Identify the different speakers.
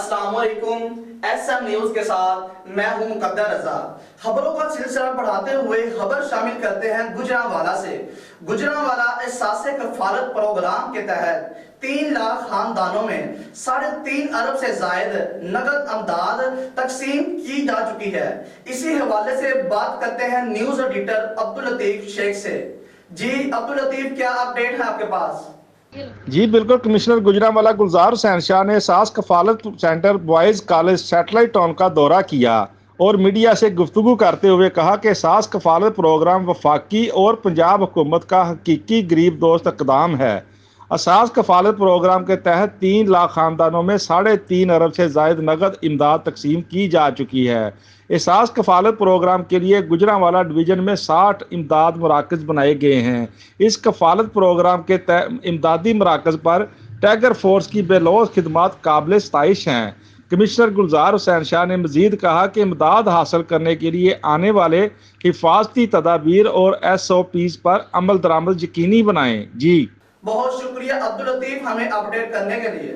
Speaker 1: अस्सलाम वालेकुम। SM news के साथ मैं हूं मुकद्दर रजा। खबरों का सिलसिला बढ़ाते हुए खबर शामिल करते हैं गुजरांवाला से। गुजरांवाला एहसासे कफालत प्रोग्राम के तहत 3 लाख खानदानों में 3.5 अरब से जायद नगद अमदाद तकसीम की जा चुकी है। इसी हवाले से बात करते हैं न्यूज एडिटर अब्दुल लतीफ शेख से। जी अब्दुल लतीफ, क्या अपडेट है आपके पास?
Speaker 2: जी बिल्कुल। कमिश्नर गुजरांवाला गुलजार हुसैन शाह ने सास कफालत centre boys college satellite town का दौरा किया और मीडिया से गुफ्तगू करते हुए कहा कि सास कफालत प्रोग्राम वफाकी और पंजाब हुकूमत का हकीकी गरीब दोस्त इक़दाम है। असास कफालत प्रोग्राम के तहत 3 लाख खानदानों में 3.5 अरब से जायद नगद इमदाद तकसीम की जा चुकी है। एहसास कफालत प्रोग्राम के लिए गुजरांवाला डिवीज़न में 60 इमदाद मराकज़ बनाए गए हैं। इस कफालत प्रोग्राम के इमदादी मराकज़ पर टैगर फोर्स की बेलौस खिदमात काबिल सताइश हैं। कमिश्नर गुलजार हुसैन शाह ने मजीद कहा कि इमदाद हासिल करने के लिए आने वाले हिफाजती तदाबीर और SOPs पर अमल दरामद यकीनी बनाएं। जी
Speaker 1: बहुत शुक्रिया अब्दुल लतीफ हमें अपडेट करने के लिए।